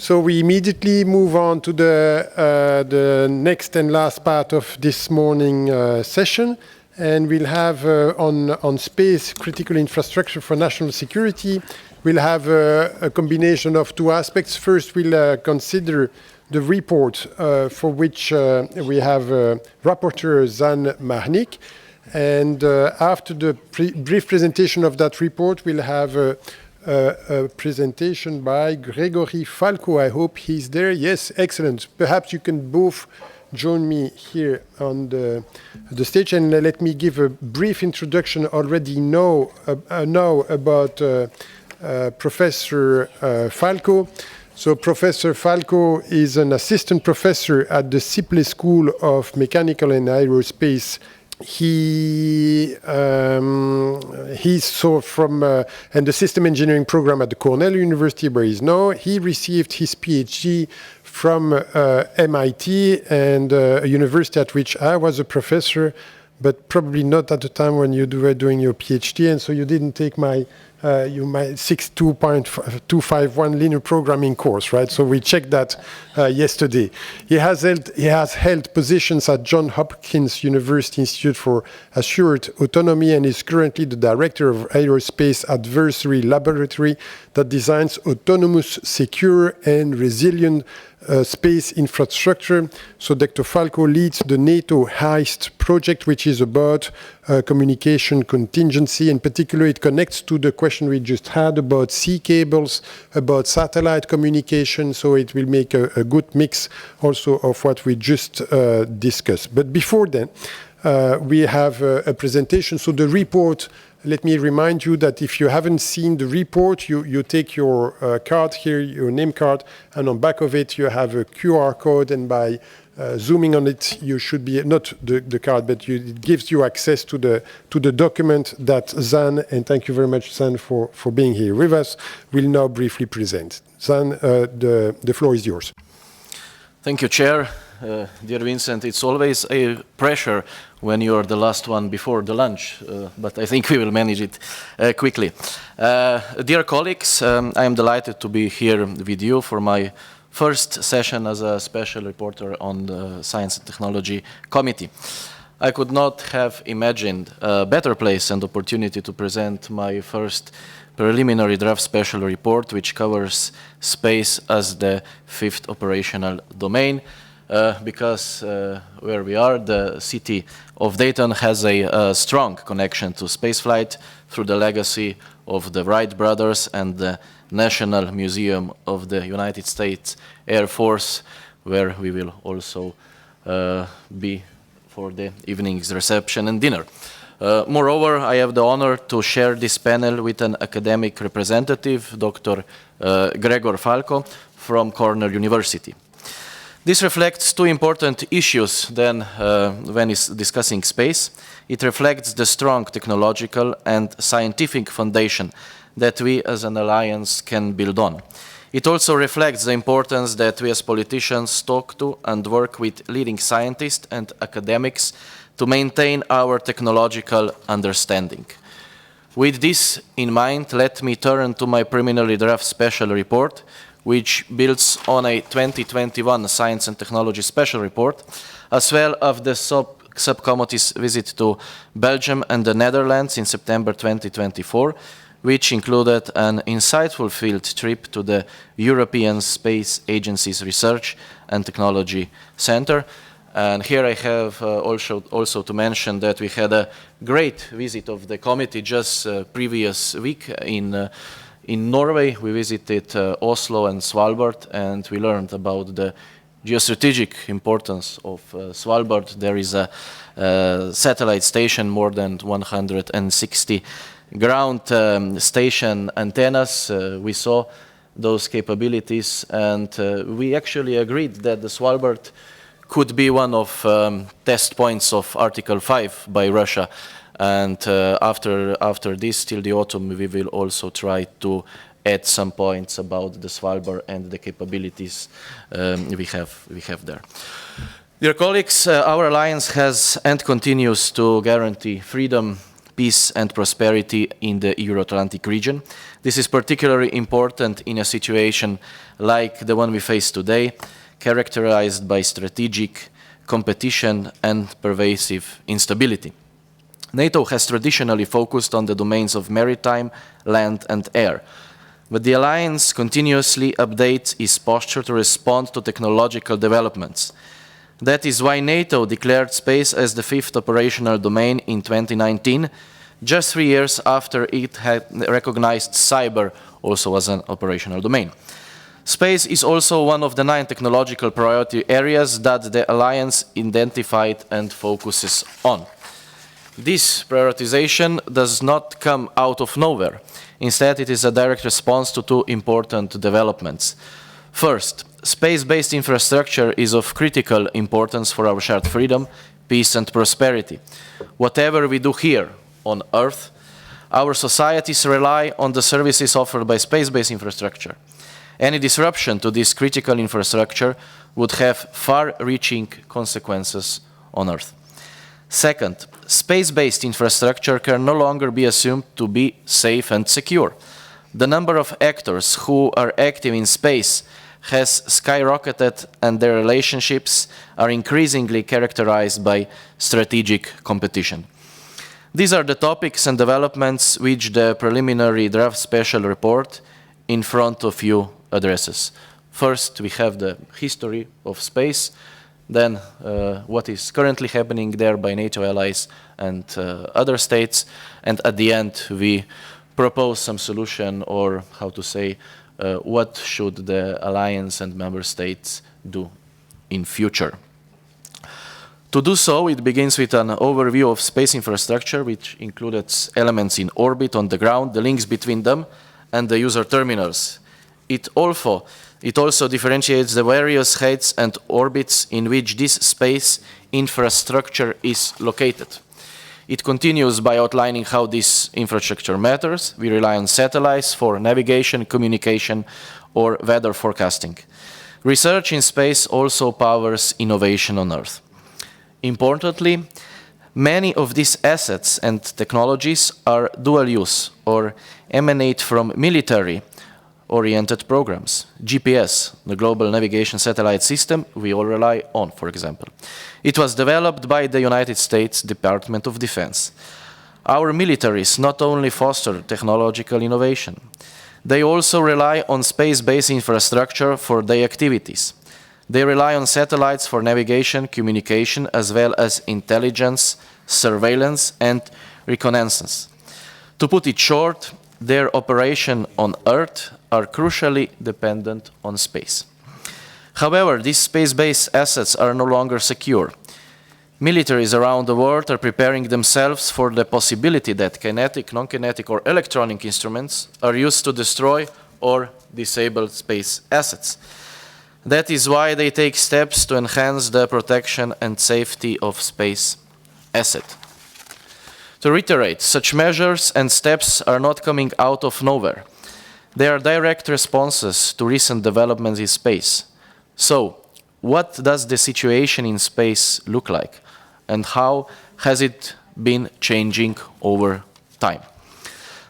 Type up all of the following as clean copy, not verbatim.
So we immediately move on to the next and last part of this morning session. And we'll have on space critical infrastructure for national security, we'll have a combination of two aspects. First, we'll consider the report for which we have rapporteur Zan Marnik. And after the brief presentation of that report, we'll have a presentation by Gregory Falco. I hope he's there. Yes, excellent. Perhaps you can both join me here on the stage, and let me give a brief introduction already now about Professor Falco. So Professor Falco is an assistant professor at the Sipley School of Mechanical and Aerospace. He's so from and the system engineering program at the Cornell University, where he's now. He received his PhD from MIT, and a university at which I was a professor, but probably not at the time when you were doing your PhD, and so you didn't take my 6.2.251 linear programming course, right? So we checked that yesterday. He has held positions at Johns Hopkins University Institute for Assured Autonomy, and is currently the director of Aerospace Adversary Laboratory that designs autonomous, secure, and resilient space infrastructure. So Dr. Falco leads the NATO HEIST project, which is about communication contingency. In particular, it connects to the question we just had about sea cables, about satellite communication. So it will make a good mix also of what we just discussed. But before then, we have a presentation. So the report, let me remind you that if you haven't seen the report, you take your card here, your name card, and on back of it you have a QR code, and by zooming on it, you should be, not the card, but it gives you access to the document that Zan, and thank you very much, Zan, for being here with us, will now briefly present. Zan, the floor is yours. Thank you, Chair. Dear Vincent, it's always a pressure when you're the last one before the lunch, but I think we will manage it quickly. Dear colleagues, I am delighted to be here with you for my first session as a special reporter on the Science and Technology Committee. I could not have imagined a better place and opportunity to present my first preliminary draft special report, which covers space as the fifth operational domain. Because where we are, the city of Dayton has a strong connection to spaceflight through the legacy of the Wright brothers and the National Museum of the United States Air Force, where we will also be for the evening's reception and dinner. Moreover, I have the honor to share this panel with an academic representative, Dr. Gregor Falco from Cornell University. This reflects two important issues then when it's discussing space. It reflects the strong technological and scientific foundation that we as an alliance can build on. It also reflects the importance that we as politicians talk to and work with leading scientists and academics to maintain our technological understanding. With this in mind, let me turn to my preliminary draft special report, which builds on a 2021 Science and Technology Special Report, as well as the subcommittee's visit to Belgium and the Netherlands in September 2024, which included an insightful field trip to the European Space Agency's Research and Technology Center. And here I have also to mention that we had a great visit of the committee just previous week in Norway. We visited Oslo and Svalbard, and we learned about the geostrategic importance of Svalbard. There is a satellite station, more than 160 ground station antennas. We saw those capabilities, and we actually agreed that the Svalbard could be one of test points of Article 5 by Russia. And after this, till the autumn, we will also try to add some points about the Svalbard and the capabilities we have there. Dear colleagues, our alliance has and continues to guarantee freedom, peace and prosperity in the Euro-Atlantic region. This is particularly important in a situation like the one we face today, characterized by strategic competition and pervasive instability. NATO has traditionally focused on the domains of maritime, land, and air, but the alliance continuously updates its posture to respond to technological developments. That is why NATO declared space as the fifth operational domain in 2019, just 3 years after it had recognized cyber also as an operational domain. Space is also one of the 9 technological priority areas that the alliance identified and focuses on. This prioritization does not come out of nowhere. Instead, it is a direct response to 2 important developments. First, space-based infrastructure is of critical importance for our shared freedom, peace, and prosperity. Whatever we do here on Earth, our societies rely on the services offered by space-based infrastructure. Any disruption to this critical infrastructure would have far-reaching consequences on Earth. Second, space-based infrastructure can no longer be assumed to be safe and secure. The number of actors who are active in space has skyrocketed, and their relationships are increasingly characterized by strategic competition. These are the topics and developments which the preliminary draft special report in front of you addresses. First, we have the history of space, then what is currently happening there by NATO allies and other states, and at the end we propose some solution, or how to say, what should the alliance and member states do in future. To do so, it begins with an overview of space infrastructure, which included elements in orbit, on the ground, the links between them, and the user terminals. It also differentiates the various heights and orbits in which this space infrastructure is located. It continues by outlining how this infrastructure matters. We rely on satellites for navigation, communication, or weather forecasting. Research in space also powers innovation on Earth. Importantly, many of these assets and technologies are dual use or emanate from military-oriented programs. GPS, the Global Navigation Satellite System, we all rely on, for example. It was developed by the United States Department of Defense. Our militaries not only foster technological innovation, they also rely on space-based infrastructure for their activities. They rely on satellites for navigation, communication, as well as intelligence, surveillance, and reconnaissance. To put it short, their operation on Earth are crucially dependent on space. However, these space-based assets are no longer secure. Militaries around the world are preparing themselves for the possibility that kinetic, non-kinetic, or electronic instruments are used to destroy or disable space assets. That is why they take steps to enhance the protection and safety of space assets. To reiterate, such measures and steps are not coming out of nowhere. They are direct responses to recent developments in space. So, what does the situation in space look like, and how has it been changing over time?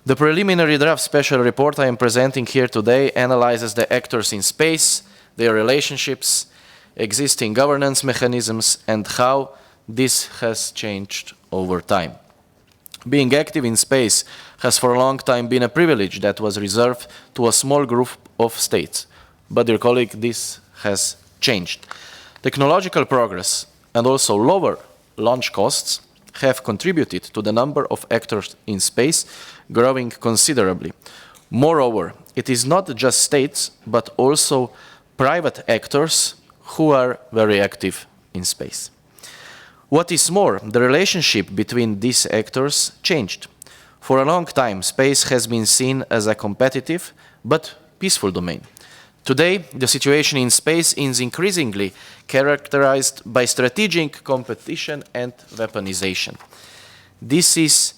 The preliminary draft special report I am presenting here today analyzes the actors in space, their relationships, existing governance mechanisms, and how this has changed over time. Being active in space has for a long time been a privilege that was reserved to a small group of states. But, dear colleague, this has changed. Technological progress and also lower launch costs have contributed to the number of actors in space growing considerably. Moreover, it is not just states, but also private actors who are very active in space. What is more, the relationship between these actors changed. For a long time, space has been seen as a competitive but peaceful domain. Today, the situation in space is increasingly characterized by strategic competition and weaponization. This is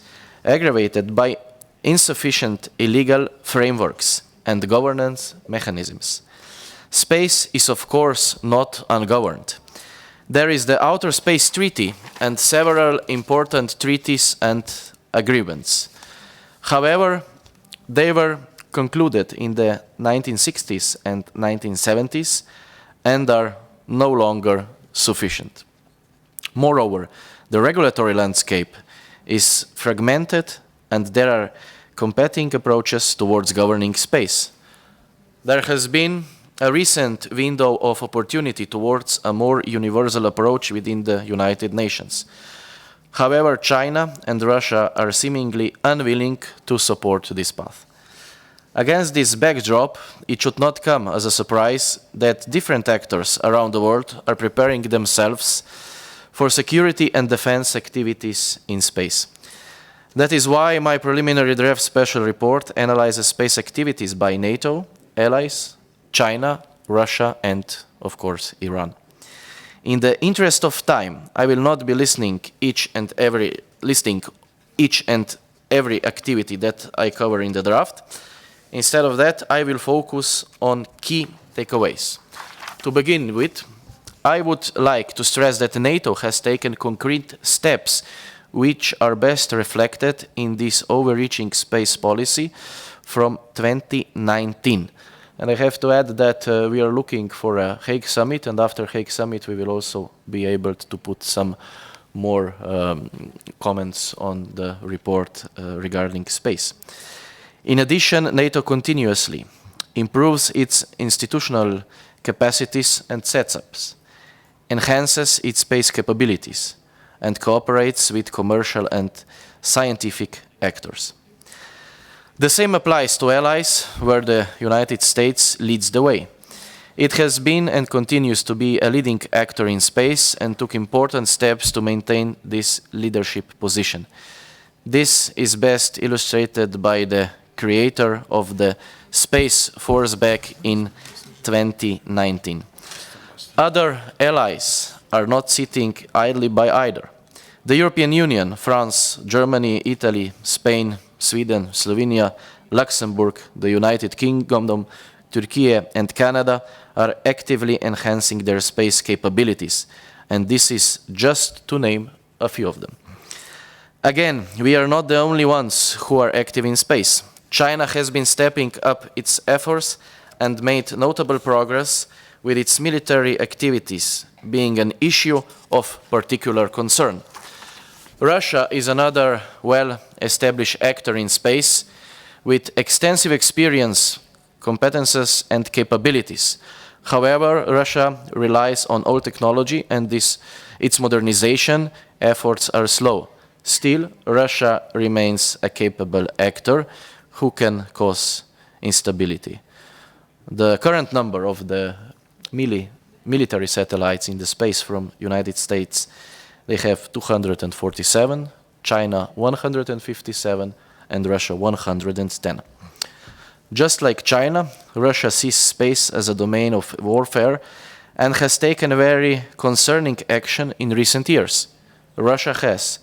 aggravated by insufficient legal frameworks and governance mechanisms. Space is, of course, not ungoverned. There is the Outer Space Treaty and several important treaties and agreements. However, they were concluded in the 1960s and 1970s and are no longer sufficient. Moreover, the regulatory landscape is fragmented and there are competing approaches towards governing space. There has been a recent window of opportunity towards a more universal approach within the United Nations. However, China and Russia are seemingly unwilling to support this path. Against this backdrop, it should not come as a surprise that different actors around the world are preparing themselves for security and defense activities in space. That is why my preliminary draft special report analyzes space activities by NATO, allies, China, Russia, and, of course, Iran. In the interest of time, I will not be listing each and every activity that I cover in the draft. Instead of that, I will focus on key takeaways. To begin with, I would like to stress that NATO has taken concrete steps which are best reflected in this overreaching space policy from 2019. And I have to add that we are looking for a Hague Summit, and after Hague Summit we will also be able to put some more comments on the report regarding space. In addition, NATO continuously improves its institutional capacities and setups, enhances its space capabilities, and cooperates with commercial and scientific actors. The same applies to allies, where the United States leads the way. It has been and continues to be a leading actor in space and took important steps to maintain this leadership position. This is best illustrated by the creator of the Space Force back in 2019. Other allies are not sitting idly by either. The European Union, France, Germany, Italy, Spain, Sweden, Slovenia, Luxembourg, the United Kingdom, Turkey, and Canada are actively enhancing their space capabilities, and this is just to name a few of them. Again, we are not the only ones who are active in space. China has been stepping up its efforts and made notable progress with its military activities being an issue of particular concern. Russia is another well-established actor in space with extensive experience, competences, and capabilities. However, Russia relies on old technology and its modernization efforts are slow. Still, Russia remains a capable actor who can cause instability. The current number of the military satellites in the space from United States, they have 247, China 157, and Russia 110. Just like China, Russia sees space as a domain of warfare and has taken very concerning action in recent years. Russia has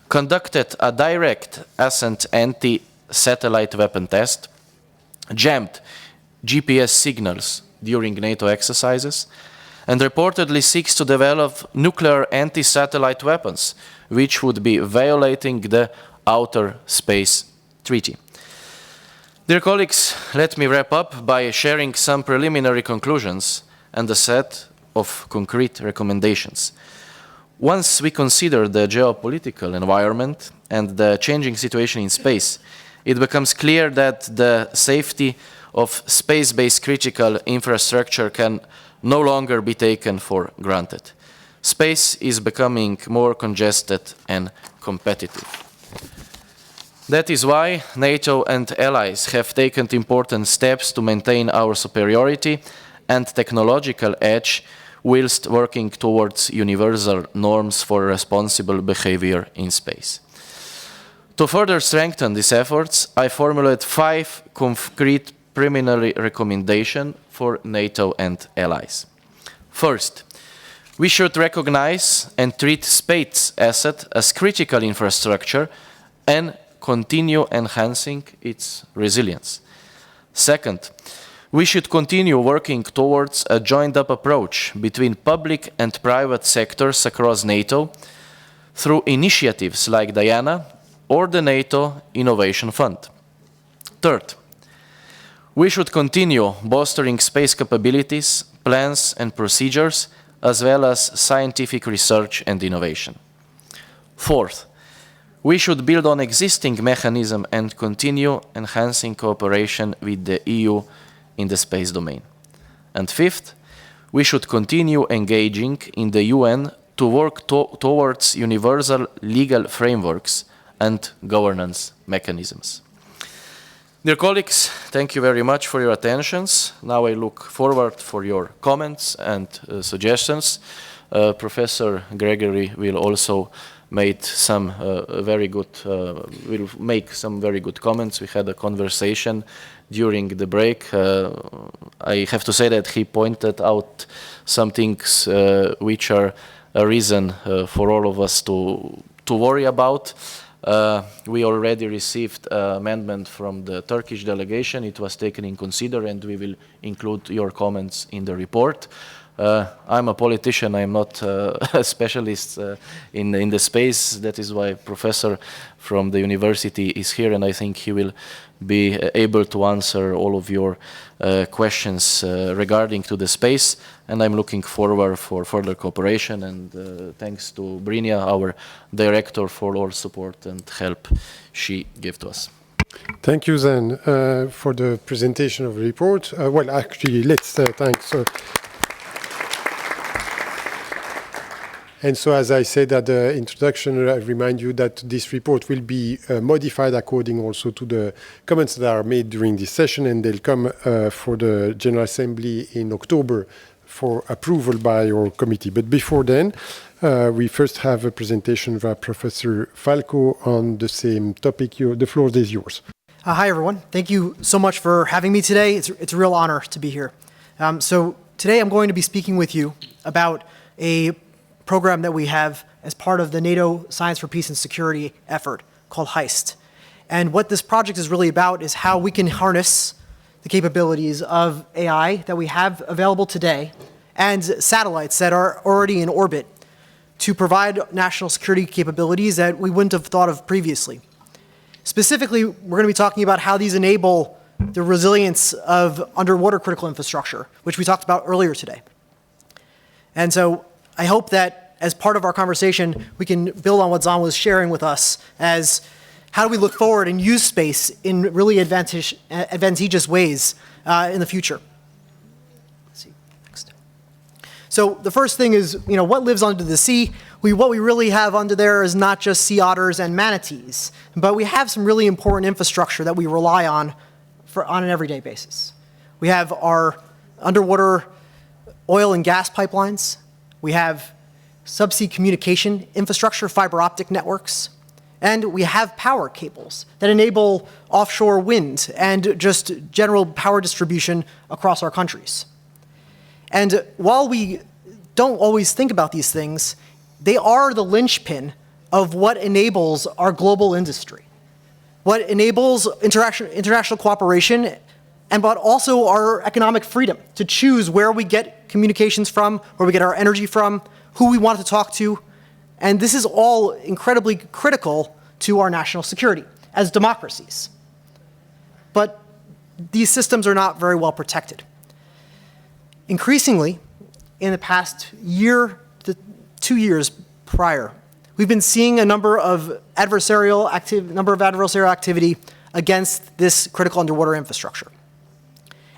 conducted a direct ascent anti-satellite weapon test, jammed GPS signals during NATO exercises, and reportedly seeks to develop nuclear anti-satellite weapons, which would be violating the Outer Space Treaty. Dear colleagues, let me wrap up by sharing some preliminary conclusions and a set of concrete recommendations. Once we consider the geopolitical environment and the changing situation in space, it becomes clear that the safety of space-based critical infrastructure can no longer be taken for granted. Space is becoming more congested and competitive. That is why NATO and allies have taken important steps to maintain our superiority and technological edge whilst working towards universal norms for responsible behavior in space. To further strengthen these efforts, I formulate 5 concrete preliminary recommendations for NATO and allies. First, we should recognize and treat space asset as critical infrastructure and continue enhancing its resilience. Second, we should continue working towards a joined-up approach between public and private sectors across NATO through initiatives like Diana, or the NATO Innovation Fund. Third, we should continue bolstering space capabilities, plans and procedures, as well as scientific research and innovation. Fourth, we should build on existing mechanisms and continue enhancing cooperation with the EU in the space domain. And fifth, we should continue engaging in the UN to work towards universal legal frameworks and governance mechanisms. Dear colleagues, thank you very much for your attentions. Now I look forward for your comments and suggestions. Professor Gregory will also make some very good comments. We had a conversation during the break. I have to say that he pointed out some things which are a reason for all of us to worry about. We already received an amendment from the Turkish delegation. It was taken in consider, and we will include your comments in the report. I'm a politician. I'm not a specialist in the space. That is why a professor from the university is here, and I think he will be able to answer all of your questions regarding to the space. And I'm looking forward for further cooperation, and thanks to Brinja, our director, for all support and help she gave to us. Thank you, Zen, for the presentation of the report. Well, actually, let's thank. And so, as I said at the introduction, I remind you that this report will be modified according also to the comments that are made during this session, and they'll come for the General Assembly in October for approval by your committee. But before then, we first have a presentation by Professor Falco on the same topic. The floor is yours. Hi, everyone. Thank you so much for having me today. It's a real honor to be here. So today I'm going to be speaking with you about a program that we have as part of the NATO Science for Peace and Security effort called HEIST. And what this project is really about is how we can harness the capabilities of AI that we have available today and satellites that are already in orbit to provide national security capabilities that we wouldn't have thought of previously. Specifically, we're going to be talking about how these enable the resilience of underwater critical infrastructure, which we talked about earlier today. And so I hope that as part of our conversation, we can build on what Zan was sharing with us as how do we look forward and use space in really advantageous ways in the future. Let's see, next. So the first thing is, what lives under the sea? What we really have under there is not just sea otters and manatees, but we have some really important infrastructure that we rely on on an everyday basis. We have our underwater oil and gas pipelines. We have subsea communication infrastructure, fiber optic networks, and we have power cables that enable offshore wind and just general power distribution across our countries. And while we don't always think about these things, they are the linchpin of what enables our global industry, what enables international cooperation, and but also our economic freedom to choose where we get communications from, where we get our energy from, who we want to talk to. And this is all incredibly critical to our national security as democracies. But these systems are not very well protected. Increasingly, in the past year to 2 years prior, we've been seeing a number of adversarial activity against this critical underwater infrastructure.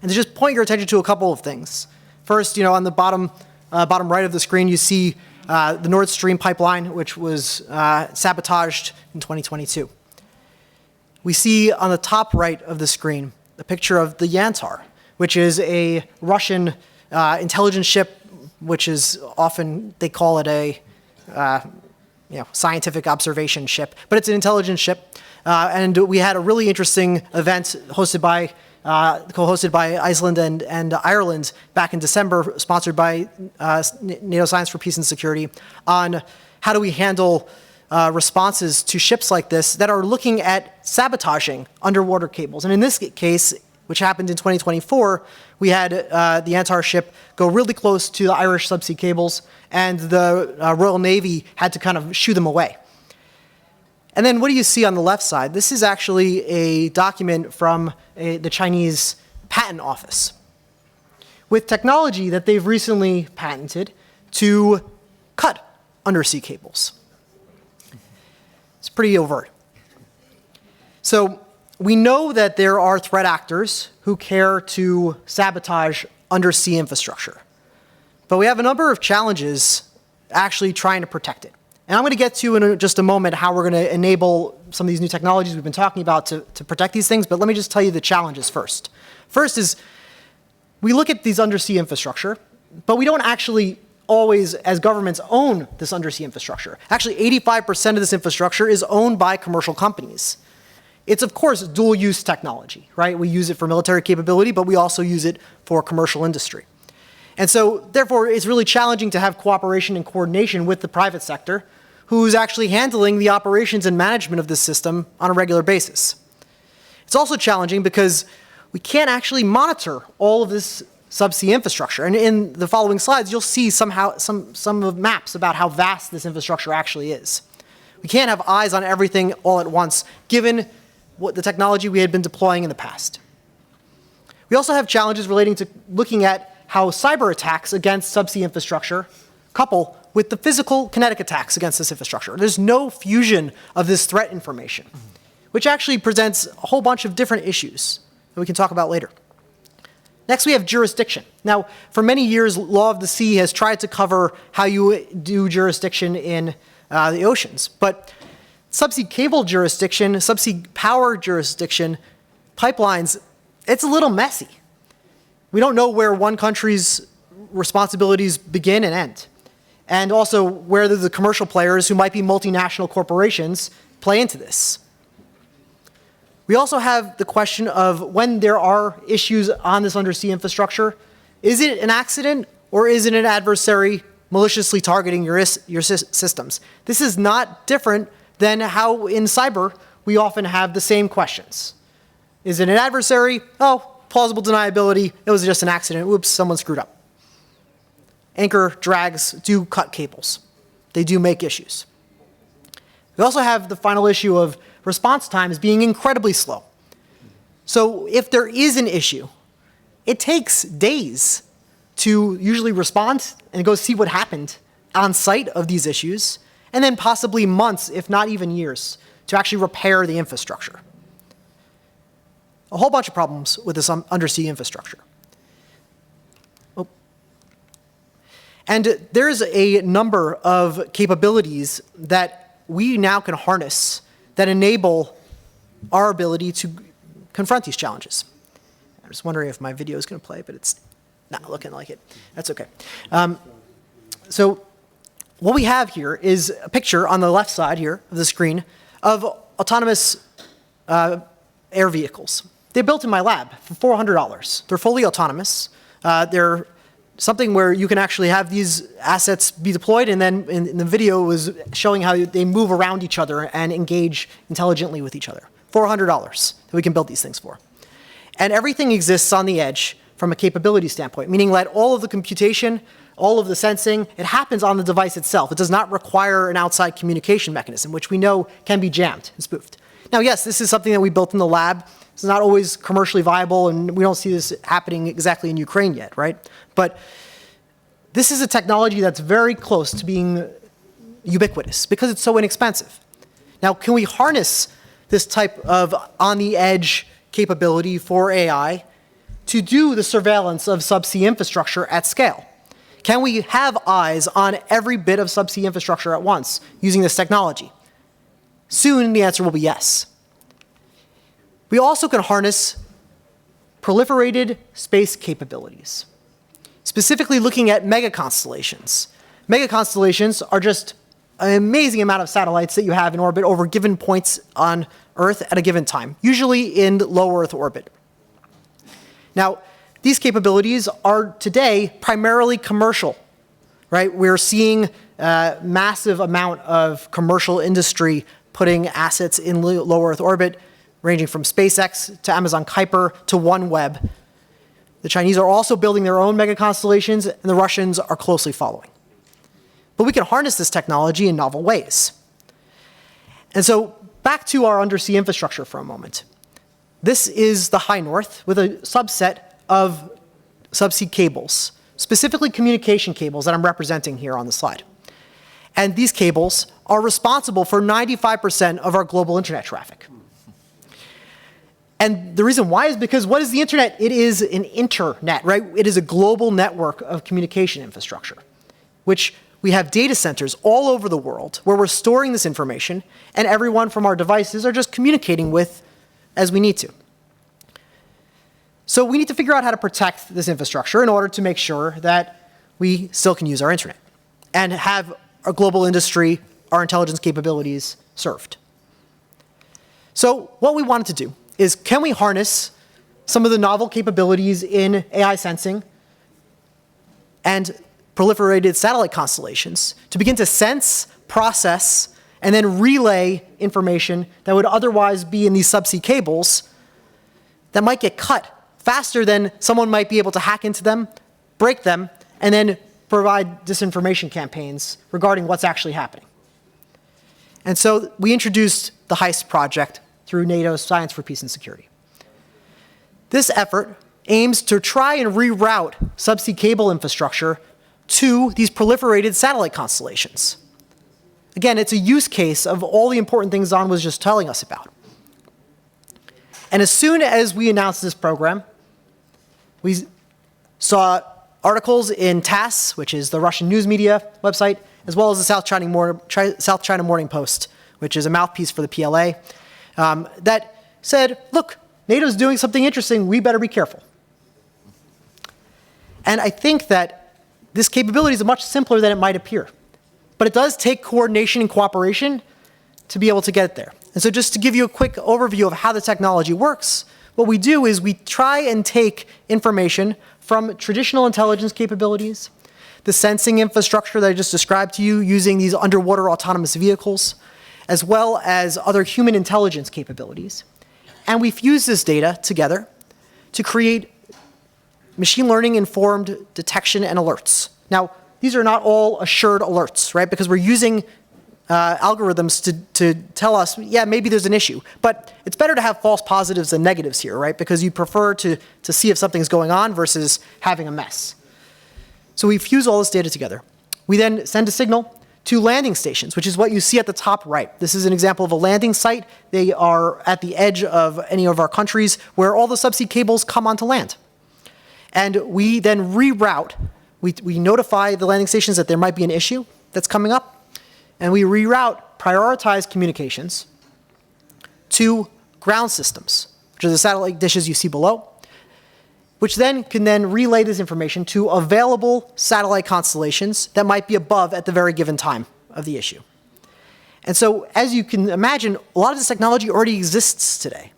And to just point your attention to a couple of things. First, on the bottom right of the screen, you see the Nord Stream pipeline, which was sabotaged in 2022. We see on the top right of the screen a picture of the Yantar, which is a Russian intelligence ship, which is often, they call it a scientific observation ship, but it's an intelligence ship. And we had a really interesting event co-hosted by Iceland and Ireland back in December, sponsored by NATO Science for Peace and Security, on how do we handle responses to ships like this that are looking at sabotaging underwater cables. And in this case, which happened in 2024, we had the Yantar ship go really close to the Irish subsea cables, and the Royal Navy had to kind of shoo them away. And then what do you see on the left side? This is actually a document from the Chinese Patent Office with technology that they've recently patented to cut undersea cables. It's pretty overt. So we know that there are threat actors who care to sabotage undersea infrastructure. But we have a number of challenges actually trying to protect it. And I'm going to get to in just a moment how we're going to enable some of these new technologies we've been talking about to protect these things, but let me just tell you the challenges first. First is we look at these undersea infrastructure, but we don't actually always, as governments, own this undersea infrastructure. Actually, 85% of this infrastructure is owned by commercial companies. It's, of course, dual-use technology, right? We use it for military capability, but we also use it for commercial industry. And so, therefore, it's really challenging to have cooperation and coordination with the private sector, who's actually handling the operations and management of this system on a regular basis. It's also challenging because we can't actually monitor all of this subsea infrastructure. And in the following slides, you'll see some of maps about how vast this infrastructure actually is. We can't have eyes on everything all at once, given what the technology we had been deploying in the past. We also have challenges relating to looking at how cyber attacks against subsea infrastructure couple with the physical kinetic attacks against this infrastructure. There's no fusion of this threat information, which actually presents a whole bunch of different issues that we can talk about later. Next, we have jurisdiction. Now, for many years, Law of the Sea has tried to cover how you do jurisdiction in the oceans. But subsea cable jurisdiction, subsea power jurisdiction, pipelines, it's a little messy. We don't know where one country's responsibilities begin and end. And also where the commercial players who might be multinational corporations play into this. We also have the question of when there are issues on this undersea infrastructure, is it an accident or is it an adversary maliciously targeting your systems? This is not different than how in cyber we often have the same questions. Is it an adversary? Oh, plausible deniability. It was just an accident. Whoops, someone screwed up. Anchor drags do cut cables. They do make issues. We also have the final issue of response times being incredibly slow. So if there is an issue, it takes days to usually respond and go see what happened on site of these issues, and then possibly months, if not even years, to actually repair the infrastructure. A whole bunch of problems with this undersea infrastructure. Oh. And there's a number of capabilities that we now can harness that enable our ability to confront these challenges. I'm just wondering if my video is going to play, but it's not looking like it. That's okay. So what we have here is a picture on the left side here of the screen of autonomous air vehicles. They're built in my lab for $400. They're fully autonomous. They're something where you can actually have these assets be deployed, and then in the video was showing how they move around each other and engage intelligently with each other. $400 that we can build these things for. And everything exists on the edge from a capability standpoint, meaning that all of the computation, all of the sensing, it happens on the device itself. It does not require an outside communication mechanism, which we know can be jammed and spoofed. Now, yes, this is something that we built in the lab. It's not always commercially viable, and we don't see this happening exactly in Ukraine yet, right? But this is a technology that's very close to being ubiquitous because it's so inexpensive. Now, can we harness this type of on-the-edge capability for AI to do the surveillance of subsea infrastructure at scale? Can we have eyes on every bit of subsea infrastructure at once using this technology? Soon, the answer will be yes. We also can harness proliferated space capabilities, specifically looking at megaconstellations. Megaconstellations are just an amazing amount of satellites that you have in orbit over given points on Earth at a given time, usually in low Earth orbit. Now, these capabilities are today primarily commercial, right? We're seeing a massive amount of commercial industry putting assets in low Earth orbit, ranging from SpaceX to Amazon Kuiper to OneWeb. The Chinese are also building their own megaconstellations, and the Russians are closely following. But we can harness this technology in novel ways. And so back to our undersea infrastructure for a moment. This is the high north with a subset of subsea cables, specifically communication cables that I'm representing here on the slide. And these cables are responsible for 95% of our global internet traffic. And the reason why is because what is the internet? It is an internet, right? It is a global network of communication infrastructure, which we have data centers all over the world where we're storing this information, and everyone from our devices are just communicating with as we need to. So we need to figure out how to protect this infrastructure in order to make sure that we still can use our internet and have our global industry, our intelligence capabilities served. So what we wanted to do is, can we harness some of the novel capabilities in AI sensing and proliferated satellite constellations to begin to sense, process, and then relay information that would otherwise be in these subsea cables that might get cut faster than someone might be able to hack into them, break them, and then provide disinformation campaigns regarding what's actually happening. And so we introduced the HEIST project through NATO's Science for Peace and Security. This effort aims to try and reroute subsea cable infrastructure to these proliferated satellite constellations. Again, it's a use case of all the important things Zan was just telling us about. And as soon as we announced this program, we saw articles in TASS, which is the Russian news media website, as well as the South China Morning Post, which is a mouthpiece for the PLA, that said, look, NATO's doing something interesting, we better be careful. And I think that this capability is much simpler than it might appear. But it does take coordination and cooperation to be able to get it there. And so just to give you a quick overview of how the technology works, what we do is we try and take information from traditional intelligence capabilities, the sensing infrastructure that I just described to you using these underwater autonomous vehicles, as well as other human intelligence capabilities. And we fuse this data together to create machine learning informed detection and alerts. Now, these are not all assured alerts, right? Because we're using algorithms to tell us, yeah, maybe there's an issue. But it's better to have false positives than negatives here, right? Because you prefer to see if something's going on versus having a mess. So we fuse all this data together. We then send a signal to landing stations, which is what you see at the top right. This is an example of a landing site. They are at the edge of any of our countries where all the subsea cables come onto land. And we then reroute. We notify the landing stations that there might be an issue that's coming up, and we reroute prioritized communications to ground systems, which are the satellite dishes you see below, which then can relay this information to available satellite constellations that might be above at the very given time of the issue. And so, as you can imagine, a lot of this technology already exists today.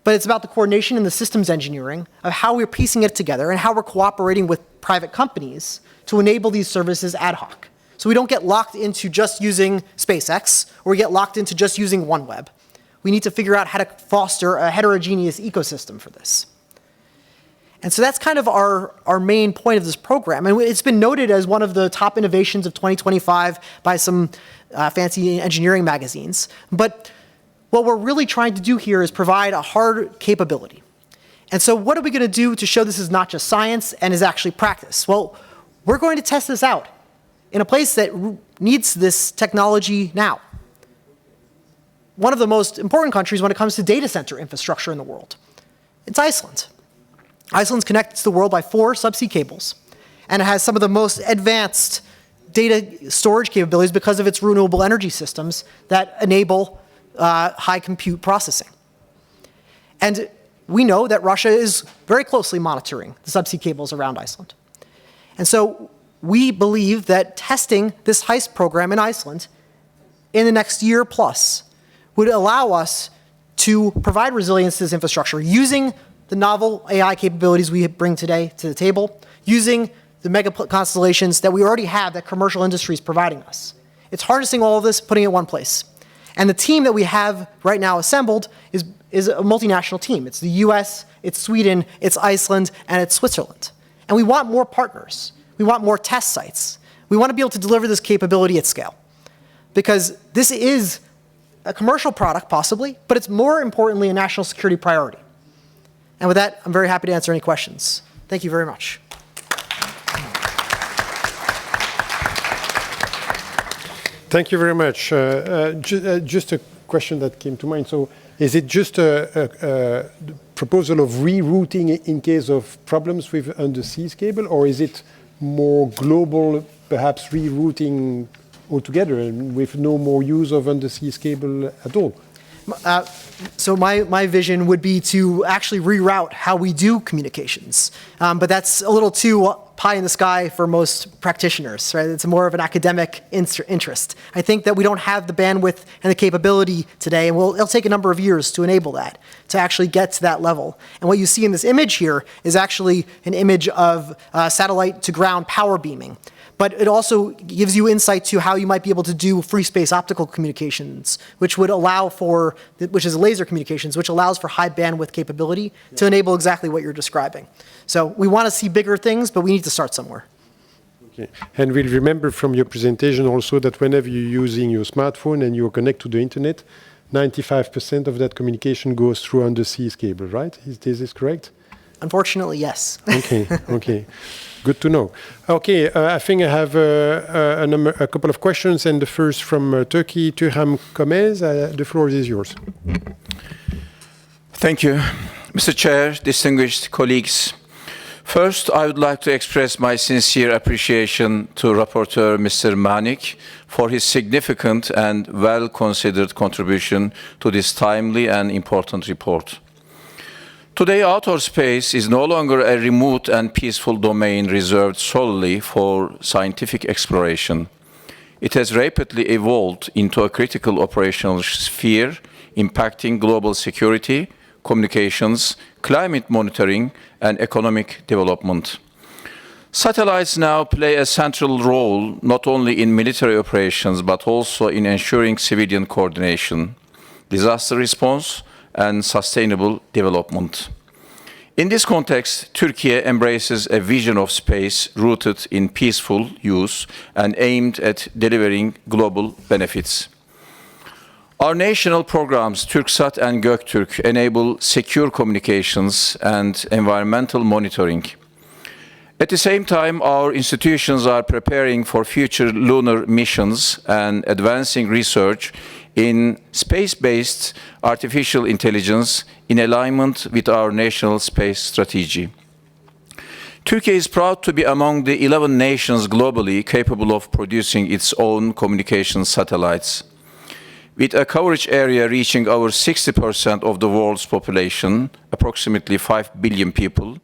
But it's about the coordination and the systems engineering of how we're piecing it together and how we're cooperating with private companies to enable these services ad hoc. So we don't get locked into just using SpaceX, or we get locked into just using OneWeb. We need to figure out how to foster a heterogeneous ecosystem for this. And so that's kind of our main point of this program. And it's been noted as one of the top innovations of 2025 by some fancy engineering magazines. But what we're really trying to do here is provide a hard capability. And so what are we going to do to show this is not just science and is actually practice? Well, we're going to test this out in a place that needs this technology now. One of the most important countries when it comes to data center infrastructure in the world. It's Iceland. Iceland's connected to the world by 4 subsea cables, and it has some of the most advanced data storage capabilities because of its renewable energy systems that enable high compute processing. And we know that Russia is very closely monitoring the subsea cables around Iceland. And so we believe that testing this HEIST program in Iceland in the next year plus would allow us to provide resilience to this infrastructure using the novel AI capabilities we bring today to the table, using the mega constellations that we already have that commercial industry is providing us. It's harnessing all of this, putting it in one place. And the team that we have right now assembled is a multinational team. It's the US, it's Sweden, it's Iceland, and it's Switzerland. And we want more partners. We want more test sites. We want to be able to deliver this capability at scale. Because this is a commercial product, possibly, but it's more importantly a national security priority. And with that, I'm very happy to answer any questions. Thank you very much. Thank you very much. Just a question that came to mind. So is it just a proposal of rerouting in case of problems with undersea cable, or is it more global, perhaps rerouting altogether and with no more use of undersea cable at all? So my vision would be to actually reroute how we do communications. But that's a little too pie in the sky for most practitioners, right? It's more of an academic interest. I think that we don't have the bandwidth and the capability today, and it'll take a number of years to enable that, to actually get to that level. And what you see in this image here is actually an image of satellite to ground power beaming. But it also gives you insight to how you might be able to do free space optical communications, which would allow for, which is laser communications, which allows for high bandwidth capability to enable exactly what you're describing. So we want to see bigger things, but we need to start somewhere. Okay. And we'll remember from your presentation also that whenever you're using your smartphone and you connect to the internet, 95% of that communication goes through undersea cable, right? Is this correct? Unfortunately, yes. Okay, okay. Good to know. Okay, I think I have a couple of questions, and the first from Turkey, Turham Gomez. The floor is yours. Thank you, Mr. Chair, distinguished colleagues. First, I would like to express my sincere appreciation to Rapporteur Mr. Manik for his significant and well-considered contribution to this timely and important report. Today, outer space is no longer a remote and peaceful domain reserved solely for scientific exploration. It has rapidly evolved into a critical operational sphere impacting global security, communications, climate monitoring, and economic development. Satellites now play a central role not only in military operations but also in ensuring civilian coordination, disaster response, and sustainable development. In this context, Turkey embraces a vision of space rooted in peaceful use and aimed at delivering global benefits. Our national programs, TürkSat and Göktürk, enable secure communications and environmental monitoring. At the same time, our institutions are preparing for future lunar missions and advancing research in space-based artificial intelligence in alignment with our national space strategy. Turkey is proud to be among the 11 nations globally capable of producing its own communication satellites. With a coverage area reaching over 60% of the world's population, approximately 5 billion people,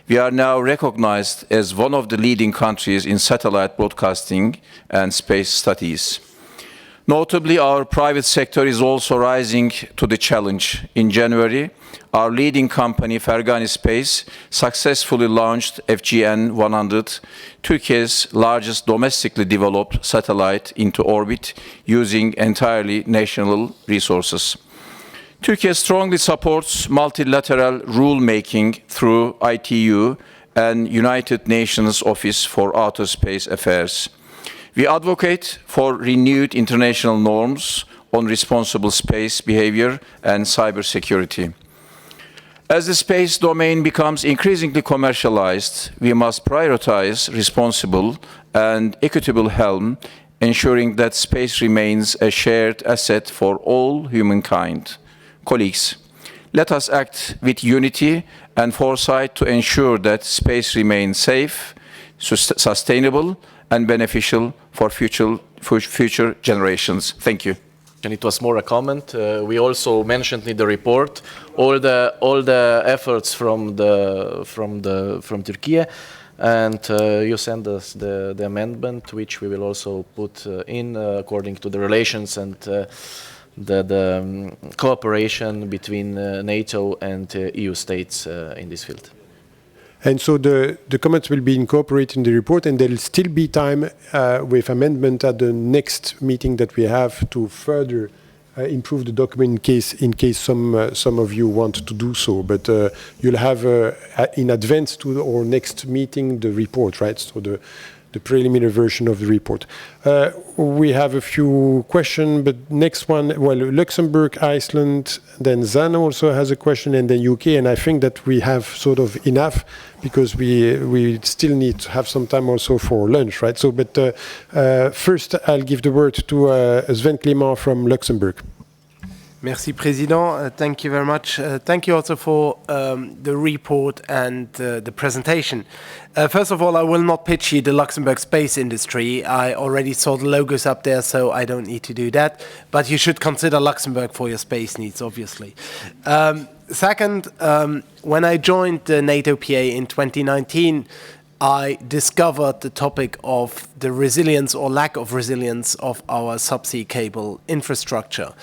we are now recognized as one of the leading countries in satellite broadcasting and space studies. Notably, our private sector is also rising to the challenge. In January, our leading company, Fergani Space, successfully launched FGN-100, Turkey's largest domestically developed satellite, into orbit using entirely national resources. Turkey strongly supports multilateral rulemaking through ITU and United Nations Office for Outer Space Affairs. We advocate for renewed international norms on responsible space behavior and cybersecurity. As the space domain becomes increasingly commercialized, we must prioritize responsible and equitable helm, ensuring that space remains a shared asset for all humankind. Colleagues, let us act with unity and foresight to ensure that space remains safe, sustainable, and beneficial for future generations. Thank you. And it was more a comment. We also mentioned in the report all the efforts from Turkey, and you send us the amendment, which we will also put in according to the relations and the cooperation between NATO and EU states in this field. And so the comments will be incorporated in the report, and there will still be time with amendment at the next meeting that we have to further improve the document in case some of you want to do so. But you'll have in advance to our next meeting the report, right? So the preliminary version of the report. We have a few questions, but next one, well, Luxembourg, Iceland, then Zan also has a question, and then UK, and I think that we have sort of enough because we still need to have some time also for lunch, right? So, but first I'll give the word to Sven Clément from Luxembourg. Merci, Président. Thank you very much. Thank you also for the report and the presentation. First of all, I will not pitch you the Luxembourg space industry. I already saw the logos up there, so I don't need to do that. But you should consider Luxembourg for your space needs, obviously. Second, when I joined the NATO PA in 2019, I discovered the topic of the resilience or lack of resilience of our subsea cable infrastructure.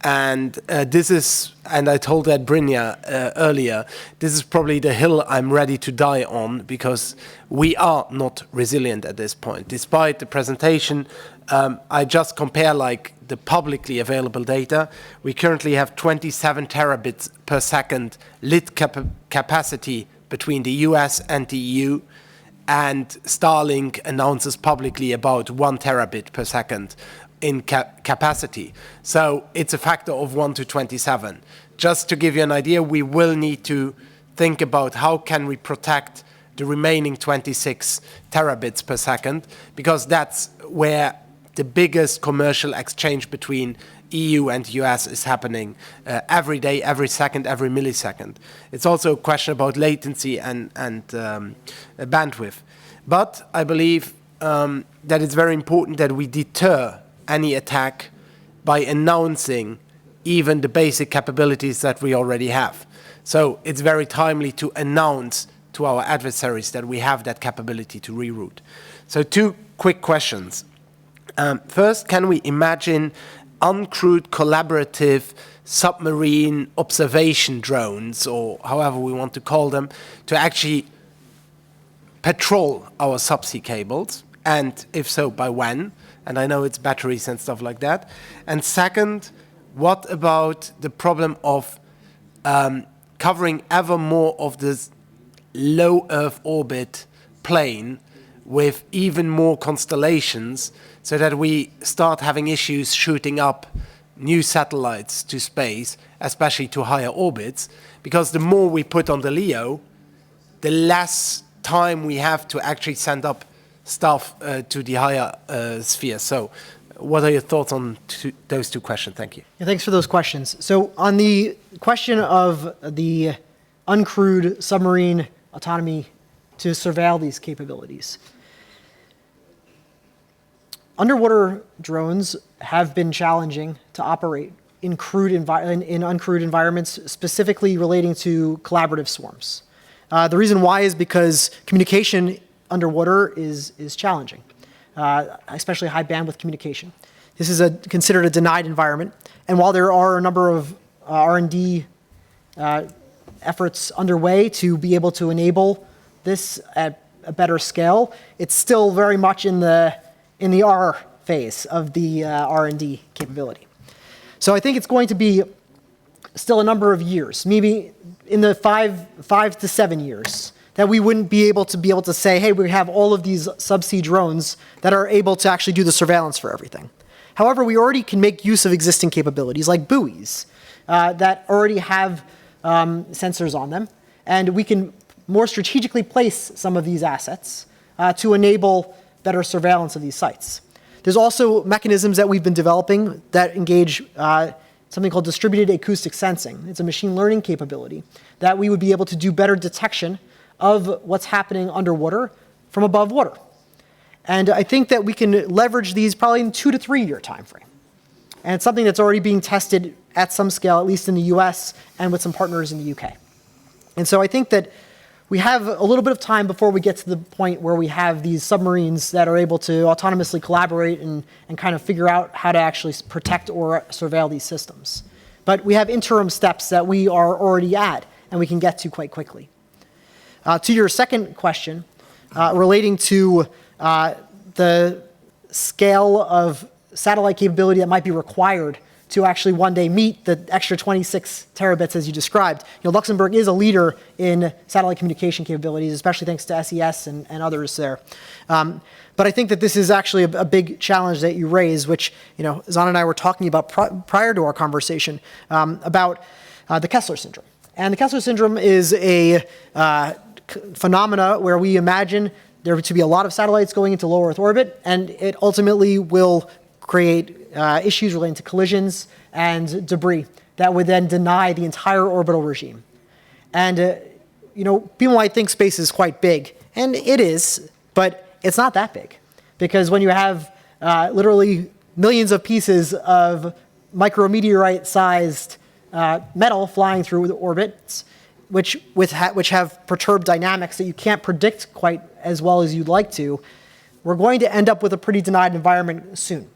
And this is, and I told that Brynja earlier, this is probably the hill I'm ready to die on because we are not resilient at this point. Despite the presentation, I just compare like the publicly available data. We currently have 27 terabits per second lit capacity between the US and the EU, and Starlink announces publicly about 1 terabit per second in capacity. So it's a factor of 1 to 27. Just to give you an idea, we will need to think about how can we protect the remaining 26 terabits per second, because that's where the biggest commercial exchange between EU and US is happening every day, every second, every millisecond. It's also a question about latency and bandwidth. But I believe that it's very important that we deter any attack by announcing even the basic capabilities that we already have. So it's very timely to announce to our adversaries that we have that capability to reroute. So 2 quick questions. First, can we imagine uncrewed collaborative submarine observation drones, or however we want to call them, to actually patrol our subsea cables? And if so, by when? And I know it's batteries and stuff like that. And second, what about the problem of covering ever more of this low Earth orbit plane with even more constellations, so that we start having issues shooting up new satellites to space, especially to higher orbits? Because the more we put on the LEO, the less time we have to actually send up stuff to the higher sphere. So what are your thoughts on those 2 questions? Thank you. Yeah, thanks for those questions. So on the question of the uncrewed submarine autonomy to surveil these capabilities, underwater drones have been challenging to operate in uncrewed environments, specifically relating to collaborative swarms. The reason why is because communication underwater is challenging, especially high bandwidth communication. This is considered a denied environment, and while there are a number of R&D efforts underway to be able to enable this at a better scale, it's still very much in the R phase of the R&D capability. So I think it's going to be still a number of years, maybe in the 5 to 7 years, that we wouldn't be able to say, hey, we have all of these subsea drones that are able to actually do the surveillance for everything. However, we already can make use of existing capabilities like buoys that already have sensors on them, and we can more strategically place some of these assets to enable better surveillance of these sites. There's also mechanisms that we've been developing that engage something called distributed acoustic sensing. It's a machine learning capability that we would be able to do better detection of what's happening underwater from above water. And I think that we can leverage these probably in 2 to 3 year time frame. And it's something that's already being tested at some scale, at least in the US and with some partners in the UK. And so I think that we have a little bit of time before we get to the point where we have these submarines that are able to autonomously collaborate and kind of figure out how to actually protect or surveil these systems. But we have interim steps that we are already at and we can get to quite quickly. To your second question, relating to the scale of satellite capability that might be required to actually one day meet the extra 26 terabits as you described. Luxembourg is a leader in satellite communication capabilities, especially thanks to SES and others there. But I think that this is actually a big challenge that you raise, which Zan and I were talking about prior to our conversation about the Kessler syndrome. And the Kessler syndrome is a phenomena where we imagine there to be a lot of satellites going into low Earth orbit, and it ultimately will create issues relating to collisions and debris that would then deny the entire orbital regime. And people might think space is quite big, and it is, but it's not that big, because when you have literally millions of pieces of micrometeorite-sized metal flying through the orbits, which have perturbed dynamics that you can't predict quite as well as you'd like to, we're going to end up with a pretty denied environment soon.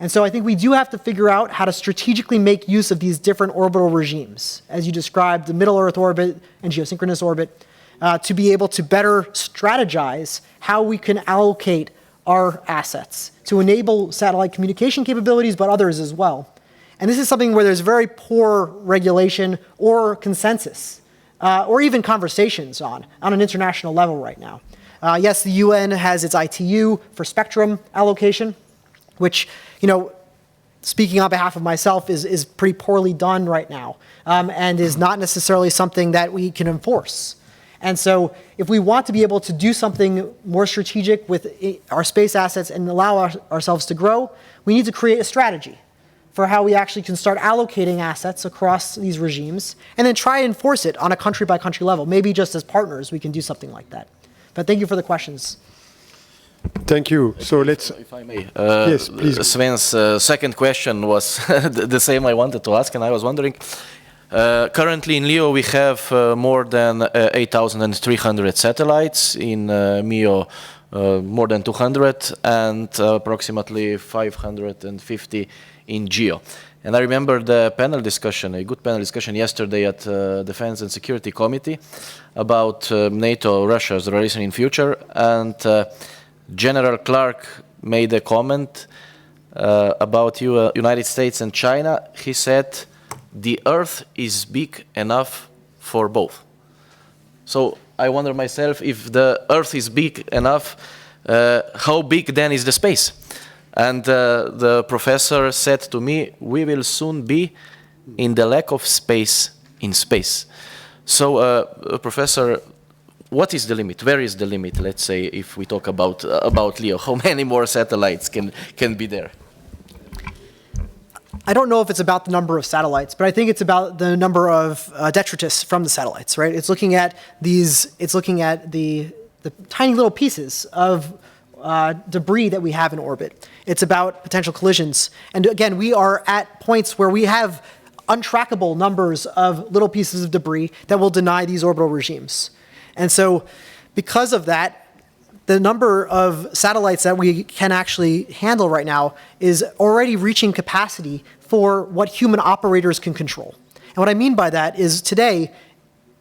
And so I think we do have to figure out how to strategically make use of these different orbital regimes, as you described, the middle Earth orbit and geosynchronous orbit, to be able to better strategize how we can allocate our assets to enable satellite communication capabilities, but others as well. And this is something where there's very poor regulation or consensus, or even conversations on an international level right now. Yes, the UN has its ITU for spectrum allocation, which, speaking on behalf of myself, is pretty poorly done right now, and is not necessarily something that we can enforce. And so if we want to be able to do something more strategic with our space assets and allow ourselves to grow, we need to create a strategy for how we actually can start allocating assets across these regimes and then try and enforce it on a country-by-country level. Maybe just as partners we can do something like that. But thank you for the questions. Thank you. So let's... If I may. Yes, please. Sven's second question was the same I wanted to ask, and I was wondering, currently in LEO we have more than 8,300 satellites, in MEO more than 200, and approximately 550 in GEO. And I remember the panel discussion, a good panel discussion yesterday at Defense and Security Committee about NATO, Russia's relation in future, and General Clark made a comment about United States and China. He said, the Earth is big enough for both. So I wonder myself, if the Earth is big enough, how big then is the space? And the professor said to me, we will soon be in the lack of space in space. So, Professor, what is the limit? Where is the limit, let's say, if we talk about LEO? How many more satellites can be there? I don't know if it's about the number of satellites, but I think it's about the number of detritus from the satellites, right? It's looking at the tiny little pieces of debris that we have in orbit. It's about potential collisions. And again, we are at points where we have untrackable numbers of little pieces of debris that will deny these orbital regimes. And so because of that, the number of satellites that we can actually handle right now is already reaching capacity for what human operators can control. And what I mean by that is today,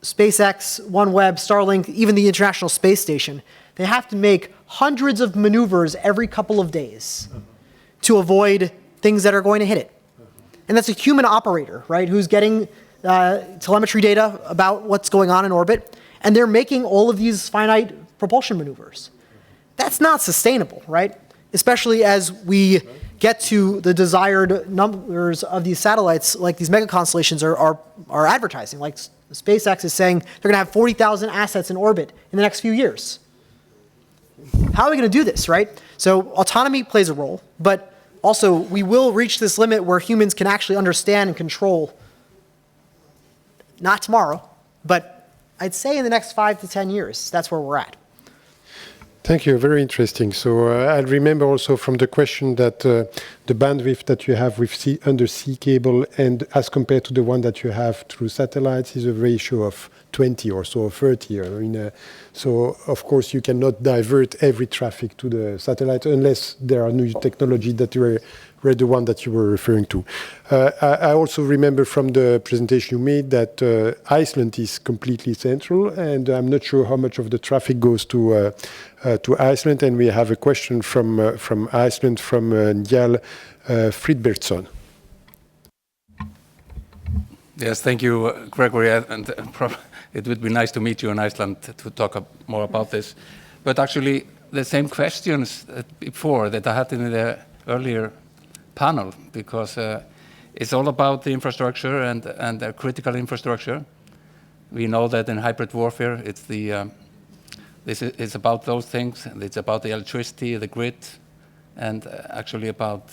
SpaceX, OneWeb, Starlink, even the International Space Station, they have to make hundreds of maneuvers every couple of days to avoid things that are going to hit it. And that's a human operator, right, who's getting telemetry data about what's going on in orbit, and they're making all of these finite propulsion maneuvers. That's not sustainable, right? Especially as we get to the desired numbers of these satellites, like these mega constellations are advertising. Like SpaceX is saying they're going to have 40,000 assets in orbit in the next few years. How are we going to do this, right? So autonomy plays a role, but also we will reach this limit where humans can actually understand and control, not tomorrow, but I'd say in the next 5 to 10 years. That's where we're at. Thank you. Very interesting. So I remember also from the question that the bandwidth that you have with undersea cable and as compared to the one that you have through satellites is a ratio of 20 or so, or 30. I mean, so of course you cannot divert every traffic to the satellite unless there are new technology that were the one that you were referring to. I also remember from the presentation you made that Iceland is completely central, and I'm not sure how much of the traffic goes to Iceland. And we have a question from Iceland from Njal Fridbertsson. Yes, thank you, Gregory. And it would be nice to meet you in Iceland to talk more about this. But actually, the same questions before that I had in the earlier panel, because it's all about the infrastructure and the critical infrastructure. We know that in hybrid warfare, it's about those things, and it's about the electricity, the grid, and actually about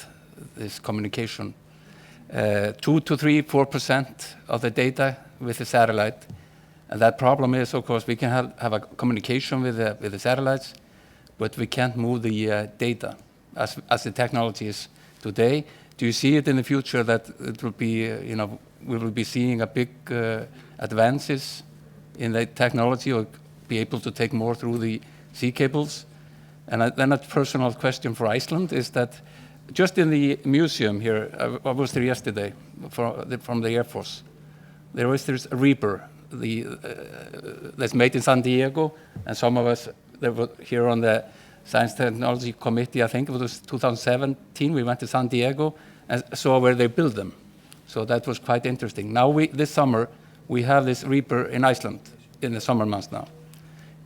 this communication. 2 to 4% of the data with the satellite. And that problem is, of course, we can have a communication with the satellites, but we can't move the data as the technology is today. Do you see it in the future that it will be, we will be seeing a big advances in the technology, or be able to take more through the sea cables? And then a personal question for Iceland is that just in the museum here, I was there yesterday from the Air Force. There's a Reaper that's made in San Diego, and some of us that were here on the Science Technology Committee, I think it was 2017, we went to San Diego and saw where they build them. So that was quite interesting. Now this summer, we have this Reaper in Iceland in the summer months now.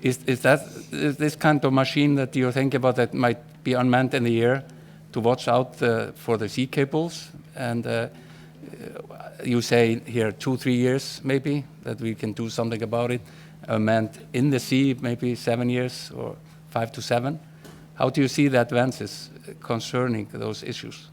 Is this kind of machine that you're thinking about that might be unmanned in the air to watch out for the sea cables? And you say here 2-3 years maybe that we can do something about it. Manned in the sea maybe 7 years or 5 to 7. How do you see the advances concerning those issues?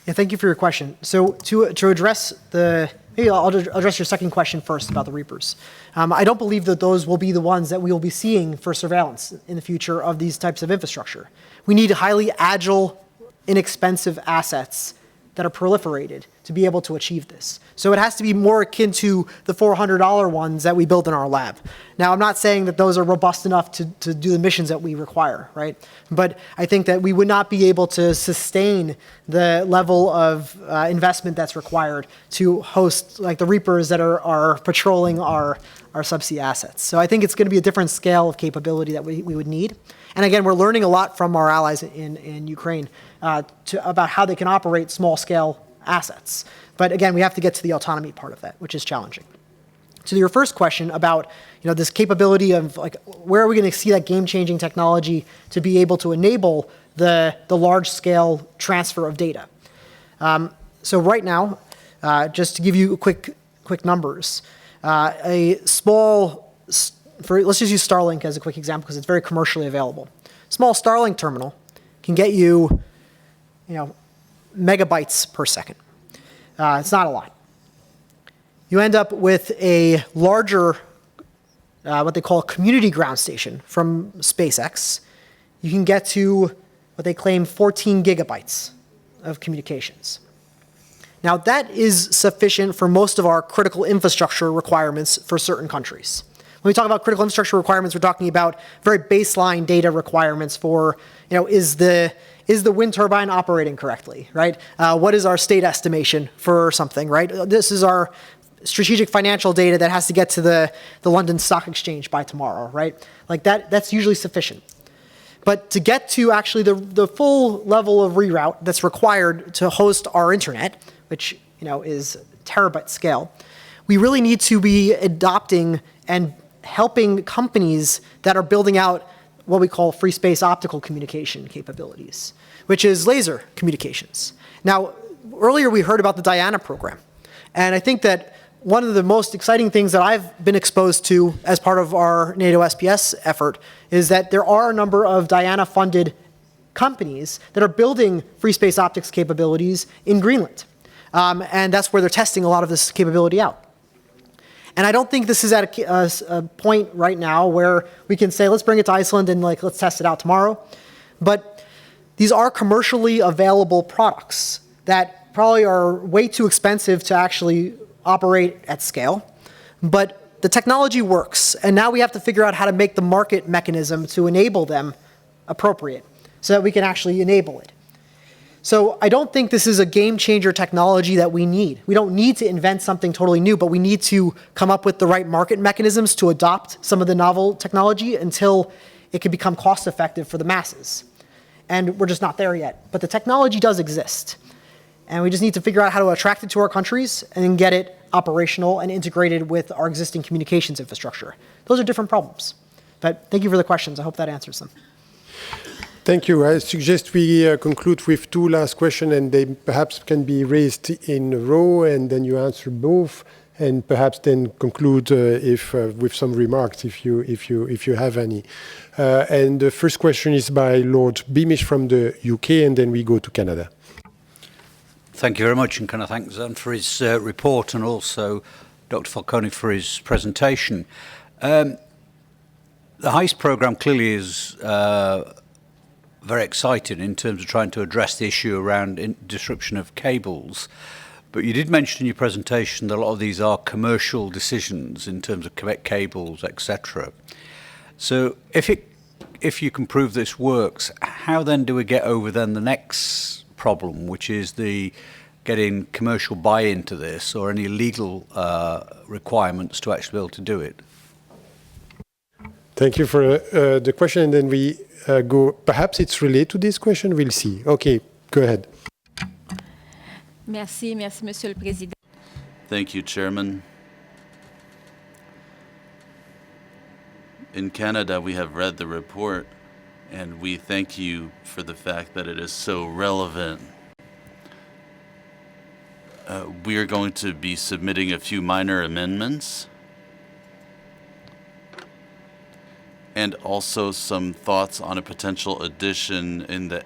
Yeah, thank you for your question. So to address maybe I'll address your second question first about the Reapers. I don't believe that those will be the ones that we will be seeing for surveillance in the future of these types of infrastructure. We need highly agile, inexpensive assets that are proliferated to be able to achieve this. So it has to be more akin to the $400 ones that we build in our lab. Now, I'm not saying that those are robust enough to do the missions that we require, right? But I think that we would not be able to sustain the level of investment that's required to host like the Reapers that are patrolling our subsea assets. So I think it's going to be a different scale of capability that we would need. And again, we're learning a lot from our allies in Ukraine about how they can operate small-scale assets. But again, we have to get to the autonomy part of that, which is challenging. To your first question about this capability of like where are we going to see that game-changing technology to be able to enable the large-scale transfer of data. So right now, just to give you quick numbers, let's just use Starlink as a quick example because it's very commercially available. Small Starlink terminal can get you, megabytes per second. It's not a lot. You end up with a larger, what they call a community ground station from SpaceX. You can get to what they claim 14 gigabytes of communications. Now that is sufficient for most of our critical infrastructure requirements for certain countries. When we talk about critical infrastructure requirements, we're talking about very baseline data requirements for, is the wind turbine operating correctly, right? What is our state estimation for something, right? This is our strategic financial data that has to get to the London Stock Exchange by tomorrow, right? Like that's usually sufficient. But to get to actually the full level of reroute that's required to host our internet, which is terabyte scale, we really need to be adopting and helping companies that are building out what we call free space optical communication capabilities, which is laser communications. Now, earlier we heard about the Diana program, and I think that one of the most exciting things that I've been exposed to as part of our NATO SPS effort is that there are a number of Diana-funded companies that are building free space optics capabilities in Greenland. And that's where they're testing a lot of this capability out. And I don't think this is at a point right now where we can say, let's bring it to Iceland and let's test it out tomorrow. But these are commercially available products that probably are way too expensive to actually operate at scale. But the technology works. And now we have to figure out how to make the market mechanism to enable them appropriate so that we can actually enable it. So I don't think this is a game changer technology that we need. We don't need to invent something totally new, but we need to come up with the right market mechanisms to adopt some of the novel technology until it can become cost effective for the masses. And we're just not there yet. But the technology does exist. And we just need to figure out how to attract it to our countries and then get it operational and integrated with our existing communications infrastructure. Those are different problems. But thank you for the questions. I hope that answers them. Thank you. I suggest we conclude with two last questions, and they perhaps can be raised in a row, and then you answer both, and perhaps then conclude with some remarks if you have any. And the first question is by Lord Beamish from the UK, and then we go to Canada. Thank you very much, and can I thank Zan for his report and also Dr. Falcone for his presentation. The HEIST programme clearly is very exciting in terms of trying to address the issue around disruption of cables. But you did mention in your presentation that a lot of these are commercial decisions in terms of cables, etc. So if you can prove this works, how then do we get over then the next problem, which is the getting commercial buy-in to this or any legal requirements to actually be able to do it? Thank you for the question, and then we go, perhaps it's related to this question, we'll see. Okay, go ahead. Merci, Monsieur le Président. Thank you, Chairman. In Canada, we have read the report, and we thank you for the fact that it is so relevant. We are going to be submitting a few minor amendments and also some thoughts on a potential addition in the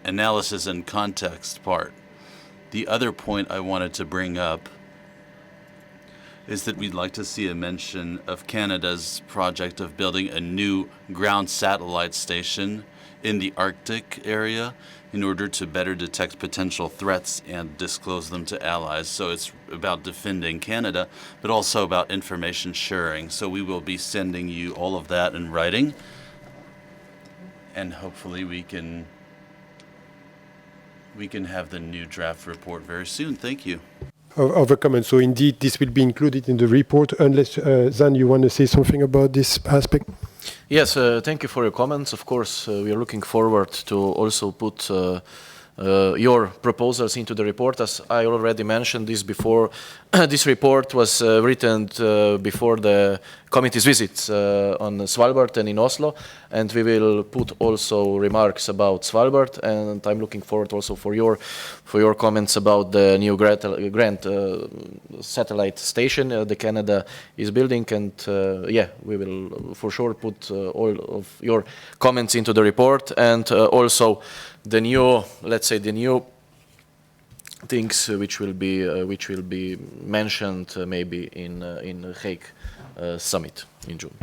analysis and context part. The other point I wanted to bring up is that we'd like to see a mention of Canada's project of building a new ground satellite station in the Arctic area in order to better detect potential threats and disclose them to allies. So it's about defending Canada, but also about information sharing. So we will be sending you all of that in writing, and hopefully we can have the new draft report very soon. Thank you. Of a comment. So indeed, this will be included in the report, unless, Zan, you want to say something about this aspect? Yes, thank you for your comments. Of course, we are looking forward to also put your proposals into the report. As I already mentioned this before, this report was written before the committee's visits on Svalbard and in Oslo, and we will put also remarks about Svalbard, and I'm looking forward also for your comments about the new grand satellite station the Canada is building, and yeah, we will for sure put all of your comments into the report, and also the new, let's say, the new things which will be mentioned maybe in Hague summit in June.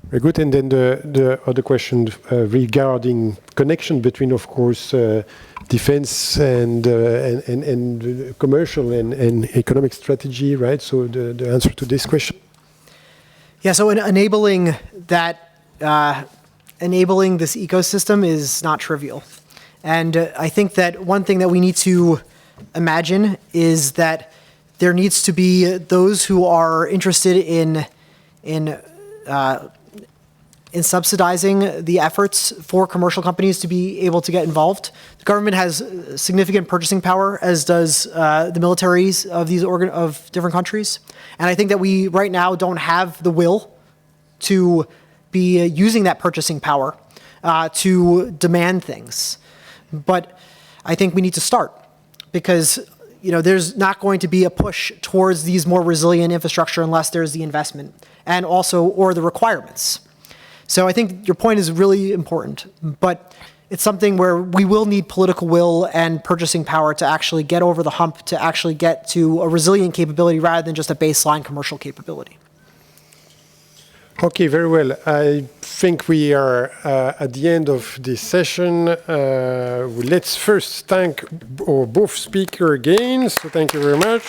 Very good. And then the other question regarding connection between, of course, defense and commercial and economic strategy, right? So the answer to this question. Yeah. So in enabling that, enabling this ecosystem is not trivial. And I think that one thing that we need to imagine is that there needs to be those who are interested in subsidizing the efforts for commercial companies to be able to get involved. The government has significant purchasing power, as does the militaries of these of different countries. And I think that we right now don't have the will to be using that purchasing power to demand things. But I think we need to start, because there's not going to be a push towards these more resilient infrastructure unless there's the investment and also or the requirements. So I think your point is really important, but it's something where we will need political will and purchasing power to actually get over the hump, to actually get to a resilient capability rather than just a baseline commercial capability. Okay, very well. I think we are at the end of this session. Let's first thank both speakers again. So thank you very much.